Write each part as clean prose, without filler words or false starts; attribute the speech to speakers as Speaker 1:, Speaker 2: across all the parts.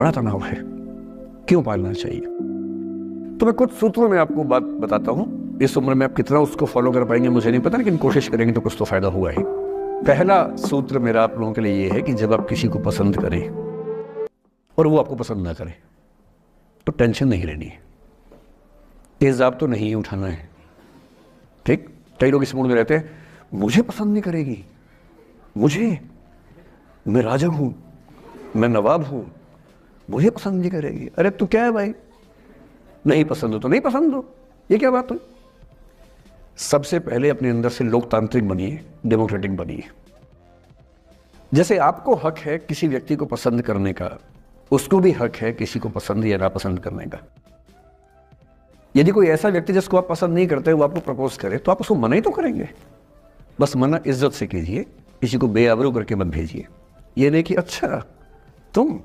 Speaker 1: बड़ा तनाव है, क्यों पालना चाहिए? तो मैं कुछ सूत्रों में आपको बात बताता हूँ। इस उम्र में आप कितना उसको फॉलो कर पाएंगे मुझे नहीं पता, लेकिन कोशिश करेंगे तो कुछ तो फायदा हुआ ही। पहला सूत्र मेरा आप लोगों के लिए ये है कि जब आप किसी को पसंद करें और वो आपको पसंद ना करे तो टेंशन नहीं लेनी है, तेजाब तो नहीं उठाना है। ठीक, कई लोग इस मूड में रहते हैं, मुझे पसंद नहीं करेगी, मैं राजा हूं, मैं नवाब हूं, मुझे पसंद नहीं करेगी। अरे तू क्या है भाई, नहीं पसंद हो तो नहीं पसंद हो, ये क्या बात हुई? सबसे पहले अपने अंदर से लोकतांत्रिक बनिए, डेमोक्रेटिक बनिए। जैसे आपको हक है किसी व्यक्ति को पसंद करने का, उसको भी हक है किसी को पसंद या नापसंद करने का। यदि कोई ऐसा व्यक्ति जिसको आप पसंद नहीं करते वो आपको प्रपोज करे तो आप उसको मना ही तो करेंगे। बस मना इज्जत से कीजिए, किसी को बेआबरू करके मत भेजिए। ये नहीं कि अच्छा तुम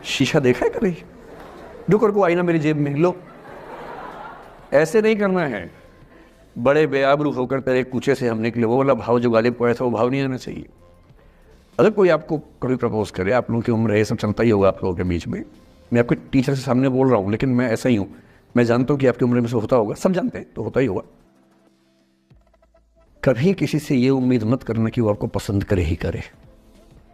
Speaker 1: शीशा देखा है कभी, रुको रुको आईना मेरी जेब में लो, ऐसे नहीं करना है। बड़े बेआबरू होकर तेरे कूचे से हम निकले, वो वाला भाव जो गालिब को आया था वो भाव नहीं आना चाहिए। अगर कोई आपको कभी प्रपोज करे, आप लोगों की उम्र है, ये सब चलता ही होगा आप लोगों के बीच में। मैं आपके टीचर से सामने बोल रहा हूँ, लेकिन मैं ऐसा ही हूँ, मैं जानता हूँ कि आपकी उम्र में से होता होगा, सब जानते हैं तो होता ही होगा। कभी किसी से ये उम्मीद मत करना कि वो आपको पसंद करे ही करे।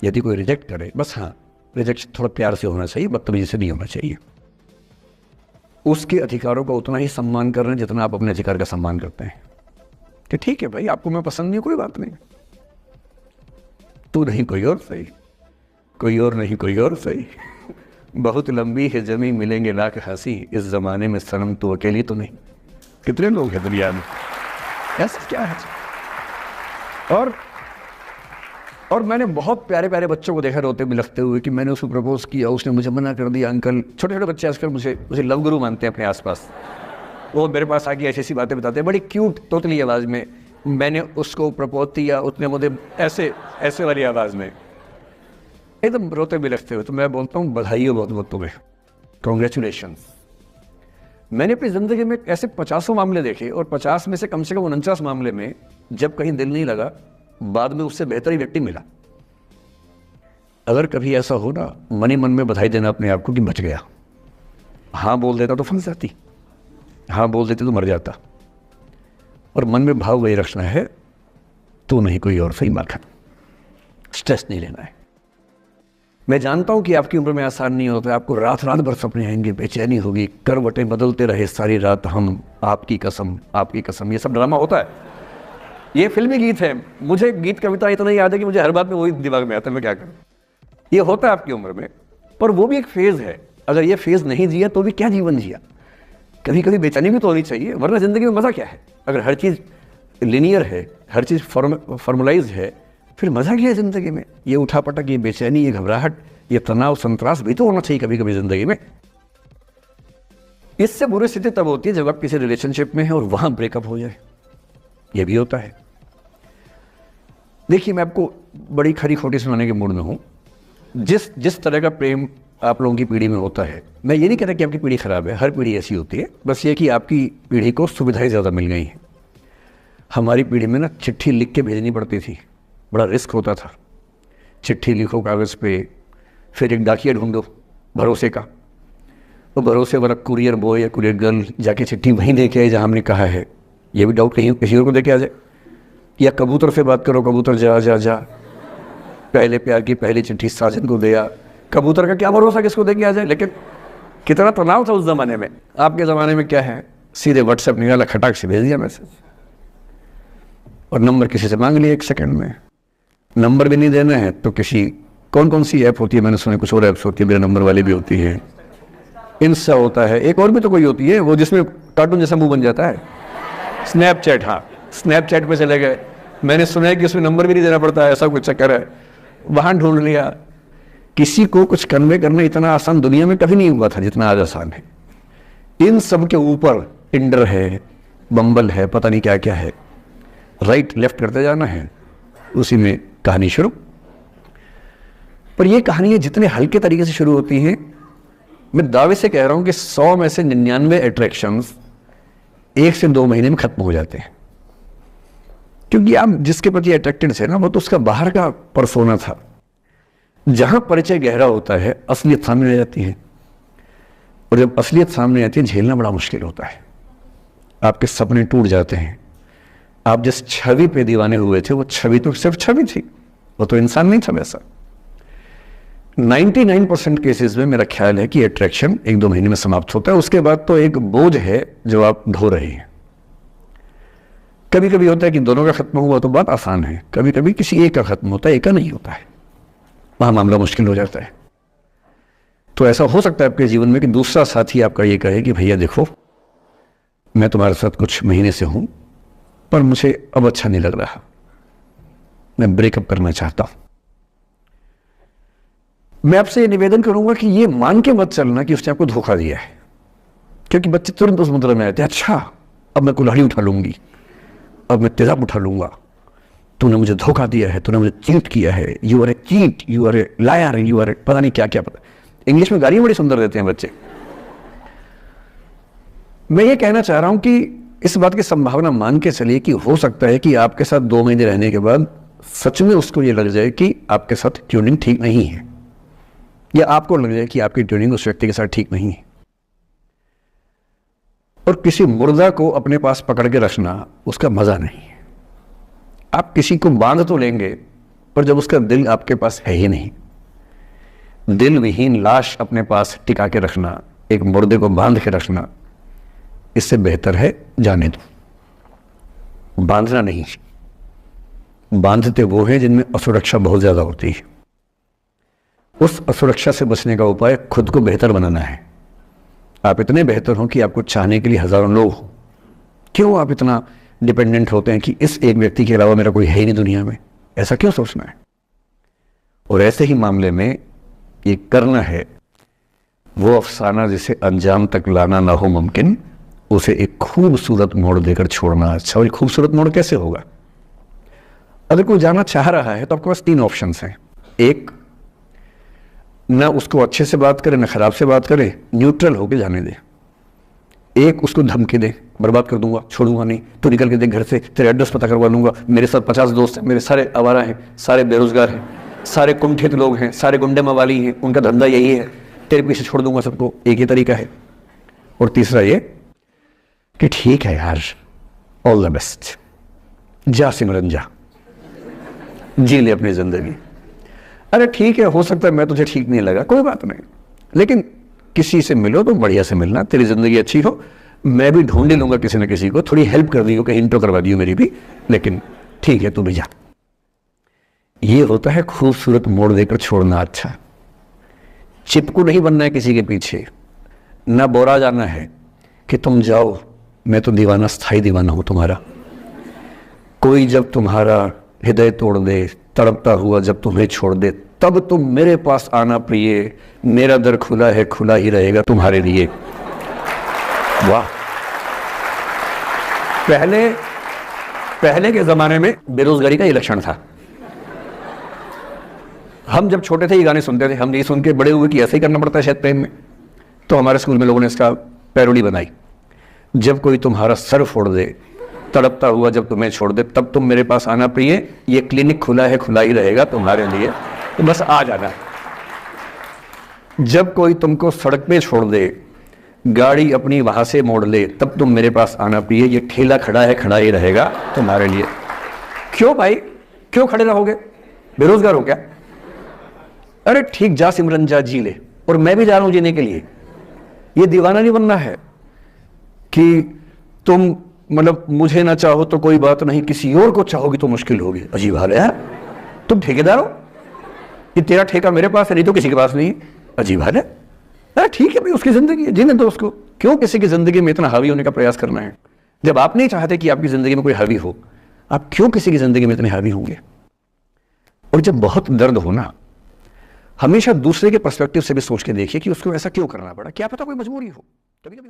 Speaker 1: यदि कोई रिजेक्ट करे, बस हाँ रिजेक्शन थोड़ा प्यार से होना चाहिए, बदतमीजी से नहीं होना चाहिए। उसके अधिकारों का उतना ही सम्मान कर रहे हैं जितना आप अपने अधिकार का सम्मान करते हैं। कि ठीक है भाई, आपको मैं पसंद नहीं, कोई बात नहीं, तू नहीं कोई और सही, कोई और नहीं कोई और सही, बहुत लंबी है जमी मिलेंगे लाख हंसी, इस जमाने में सनम तू अकेली तो नहीं। कितने लोग हैं दुनिया में, ऐसा क्या है? और मैंने बहुत प्यारे प्यारे बच्चों को देखा रोते बिलखते हुए कि मैंने उसको प्रपोज किया, उसने मुझे मना कर दिया। अंकल, छोटे छोटे बच्चे आजकल मुझे लव गुरु मानते हैं अपने आसपास। वो मेरे पास आके ऐसी ऐसी बातें बताते हैं बड़ी क्यूट तोतली आवाज़ में, मैंने उसको प्रपोज किया, उसने मुझे ऐसे वाली आवाज़ में एकदम रोते बिलखते हुए। तो मैं बोलता हूँ बधाई हो बहुत बहुत तुम्हें, कॉन्ग्रेचुलेशन। मैंने अपनी ज़िंदगी में ऐसे 50 मामले देखे और 50 में से कम 49 मामले में जब कहीं दिल नहीं लगा, बाद में उससे बेहतर ही व्यक्ति मिला। अगर कभी ऐसा हो ना, मन ही मन में बधाई देना अपने आप को कि बच गया। हाँ बोल देता तो फंस जाती, हाँ बोल देते तो मर जाता। और मन में भाव वही रखना है, तू नहीं कोई और सही माखन, स्ट्रेस नहीं लेना है। मैं जानता हूं कि आपकी उम्र में आसान नहीं होता, आपको रात रात भर सपने आएंगे, बेचैनी होगी, करवटें बदलते रहे सारी रात हम, आपकी कसम आपकी कसम, ये सब ड्रामा होता है। ये फिल्मी गीत है, मुझे गीत कविता इतना याद है कि मुझे हर बात में वही दिमाग में आता है, मैं क्या करूं। ये होता है आपकी उम्र में, पर वो भी एक फेज है। अगर ये फेज नहीं जिया तो भी क्या जीवन जिया। कभी कभी बेचैनी भी तो होनी चाहिए, वरना जिंदगी में मजा क्या है? अगर हर चीज लिनियर है, हर चीज फॉर्मुलाइज है, फिर मजा क्या है जिंदगी में? ये उठापटक, ये बेचैनी, ये घबराहट, ये तनाव संतरास भी तो होना चाहिए कभी कभी जिंदगी में। इससे बुरी स्थिति तब होती है जब आप किसी रिलेशनशिप में हैं और वहां ब्रेकअप हो जाए, ये भी होता है। देखिए, मैं आपको बड़ी खरी खोटी सुनाने के मूड में हूं। जिस तरह का प्रेम आप लोगों की पीढ़ी में होता है, मैं ये नहीं कहता कि आपकी पीढ़ी खराब है, हर पीढ़ी ऐसी होती है, बस ये कि आपकी पीढ़ी को सुविधाएं ज़्यादा मिल गई हैं। हमारी पीढ़ी में ना चिट्ठी लिख के भेजनी पड़ती थी, बड़ा रिस्क होता था। चिट्ठी लिखो कागज़ पे, फिर एक डाकिया ढूंढो भरोसे का, तो भरोसे वाला कुरियर बॉय या कुरियर गर्ल जाके चिट्ठी वहीं दे के आए जहाँ हमने कहा है। ये भी डाउट कहीं किसी और को दे के आ जाए। या कबूतर से बात करो, कबूतर जा जा जा, पहले प्यार की पहली चिट्ठी साजन को दिया। कबूतर का क्या भरोसा किसको दे के आ जाए। लेकिन कितना तनाव था उस ज़माने में। आपके ज़माने में क्या है, सीधे व्हाट्सएप निकाला, खटाक से भेज दिया मैसेज, और नंबर किसी से मांग लिया 1 सेकंड में। नंबर भी नहीं देना है तो किसी कौन सी ऐप होती है, मैंने सुना कुछ और ऐप्स होती है, मेरे नंबर वाली भी होती है, इंस्टा होता है, एक और भी तो कोई होती है वो जिसमें कार्टून जैसा मुंह बन जाता है, स्नैपचैट। हाँ, स्नैपचैट पे चले गए, मैंने सुना है कि उसमें नंबर भी नहीं देना पड़ता है, ऐसा कुछ चक्कर है, वहां ढूंढ लिया। किसी को कुछ कन्वे करना इतना आसान दुनिया में कभी नहीं हुआ था जितना आज आसान है। इन सब के ऊपर टिंडर है, बम्बल है, पता नहीं क्या क्या है, राइट लेफ्ट करते जाना है, उसी में कहानी शुरू। पर ये कहानियां जितने हल्के तरीके से शुरू होती हैं, मैं दावे से कह रहा हूं कि 100 में से 99 अट्रैक्शंस 1 से 2 महीने में खत्म हो जाते हैं। क्योंकि आप जिसके प्रति अट्रैक्टेड थे ना, वो तो उसका बाहर का परसोना था। जहां परिचय गहरा होता है असलियत सामने आ जाती है, और जब असलियत सामने आती है झेलना बड़ा मुश्किल होता है। आपके सपने टूट जाते हैं। आप जिस छवि पे दीवाने हुए थे वो छवि तो सिर्फ छवि थी, वो तो इंसान नहीं था वैसा। 99% केसेस में मेरा ख्याल है कि अट्रैक्शन 1-2 महीने में समाप्त होता है। उसके बाद तो एक बोझ है जो आप ढो रहे हैं। कभी कभी होता है कि दोनों का खत्म हुआ तो बात आसान है, कभी कभी किसी एक का खत्म होता है, एक का नहीं होता है, वहां मामला मुश्किल हो जाता है। तो ऐसा हो सकता है आपके जीवन में कि दूसरा साथी आपका ये कहे कि भैया देखो, मैं तुम्हारे साथ कुछ महीने से हूं पर मुझे अब अच्छा नहीं लग रहा, मैं ब्रेकअप करना चाहता हूं। मैं आपसे ये निवेदन करूंगा कि ये मान के मत चलना कि उसने आपको धोखा दिया है, क्योंकि बच्चे तुरंत उस मुद्रा में आते हैं, अच्छा अब मैं कुल्हाड़ी उठा लूंगी, अब मैं तेजाब उठा लूंगा, तूने मुझे धोखा दिया है, तूने मुझे चीट किया है, you are a cheat, you are a liar, you are a पता नहीं क्या क्या। पता इंग्लिश में गालियां बड़ी सुंदर देते हैं बच्चे। मैं ये कहना चाह रहा हूं कि इस बात की संभावना मान के चलिए कि हो सकता है कि आपके साथ 2 महीने रहने के बाद सच में उसको ये लग जाए कि आपके साथ ट्यूनिंग ठीक नहीं है, या आपको लग जाए कि आपकी ट्यूनिंग उस व्यक्ति के साथ ठीक नहीं है। और किसी मुर्दा को अपने पास पकड़ के रखना उसका मजा नहीं है। आप किसी को बांध तो लेंगे, पर जब उसका दिल आपके पास है ही नहीं, दिल विहीन लाश अपने पास टिका के रखना, एक मुर्दे को बांध के रखना, इससे बेहतर है जाने दो। बांधना नहीं, बांधते वो हैं जिनमें असुरक्षा बहुत ज्यादा होती है। उस असुरक्षा से बचने का उपाय खुद को बेहतर बनाना है। आप इतने बेहतर हो कि आपको चाहने के लिए हजारों लोग हो। क्यों आप इतना डिपेंडेंट होते हैं कि इस एक व्यक्ति के अलावा मेरा कोई है ही नहीं दुनिया में? ऐसा क्यों सोचना है? और ऐसे ही मामले में ये करना है वो अफसाना जिसे अंजाम तक लाना ना हो मुमकिन, उसे एक खूबसूरत मोड़ देकर छोड़ना अच्छा। और खूबसूरत मोड़ कैसे होगा? अगर कोई जाना चाह रहा है तो आपके पास 3 ऑप्शंस हैं। एक, ना उसको अच्छे से बात करे ना खराब से बात करे, न्यूट्रल होके जाने दे। एक, उसको धमकी दे, बर्बाद कर दूंगा, छोड़ूंगा नहीं, तो निकल के देख घर से, तेरे एड्रेस पता करवा लूंगा, मेरे साथ 50 दोस्त हैं, मेरे सारे आवारा हैं, सारे बेरोजगार हैं, सारे कुंठित लोग हैं, सारे गुंडे मवाली हैं, उनका धंधा यही है, तेरे पीछे छोड़ दूंगा सबको। एक ही तरीका है। और तीसरा ये कि ठीक है यार, ऑल द बेस्ट, जा सिमरन जा, जी ले अपनी जिंदगी। अरे ठीक है, हो सकता है मैं तुझे ठीक नहीं लगा, कोई बात नहीं, लेकिन किसी से मिलो तो बढ़िया से मिलना, तेरी जिंदगी अच्छी हो, मैं भी ढूंढ ही लूंगा किसी न किसी को, थोड़ी हेल्प कर दी हो, कहीं इंट्रो करवा दी हो मेरी भी, लेकिन ठीक है तू भी जा। ये होता है खूबसूरत मोड़ देकर छोड़ना अच्छा। चिपकू नहीं बनना है किसी के पीछे, ना बोरा जाना है कि तुम जाओ, मैं तो दीवाना, स्थायी दीवाना हूं तुम्हारा। कोई जब तुम्हारा हृदय तोड़ दे, तड़पता हुआ जब तुम्हें छोड़ दे, तब तुम मेरे पास आना प्रिय, मेरा दर खुला है, खुला ही रहेगा तुम्हारे लिए। वाह। पहले के जमाने में बेरोजगारी का ये लक्षण था। हम जब छोटे थे ये गाने सुनते थे, हम ये सुन के बड़े हुए कि ऐसे ही करना पड़ता है शायद प्रेम में, तो हमारे स्कूल में लोगों ने इसका पैरोडी बनाई। जब कोई तुम्हारा सर फोड़ दे, तड़पता हुआ जब तुम्हें छोड़ दे, तब तुम मेरे पास आना प्रिय, ये क्लिनिक खुला है, खुला ही रहेगा तुम्हारे लिए, तो बस आ जाना। जब कोई तुमको सड़क पे छोड़ दे, गाड़ी अपनी वहां से मोड़ ले, तब तुम मेरे पास आना प्रिय, ये ठेला खड़ा है, खड़ा ही रहेगा तुम्हारे लिए। क्यों भाई, क्यों खड़े रहोगे? बेरोजगार हो क्या? अरे ठीक, जा सिमरन जा, जी ले, और मैं भी जा रहा हूं जीने के लिए। ये दीवाना नहीं बनना है कि तुम मतलब मुझे ना चाहो तो कोई बात नहीं, किसी और को चाहोगी तो मुश्किल होगी। अजीब हाल है यार, तुम ठेकेदार हो कि तेरा ठेका मेरे पास है, नहीं तो किसी के पास नहीं है। अजीब हाल है। अरे ठीक है भाई, उसकी जिंदगी है, जीने दो उसको। क्यों किसी की जिंदगी में इतना हावी होने का प्रयास करना है? जब आप नहीं चाहते कि आपकी जिंदगी में कोई हावी हो, आप क्यों किसी की जिंदगी में इतने हावी होंगे? और जब बहुत दर्द हो ना, हमेशा दूसरे के पर्सपेक्टिव से भी सोच के देखिए कि उसको ऐसा क्यों करना पड़ा। क्या पता कोई मजबूरी हो, कभी कभी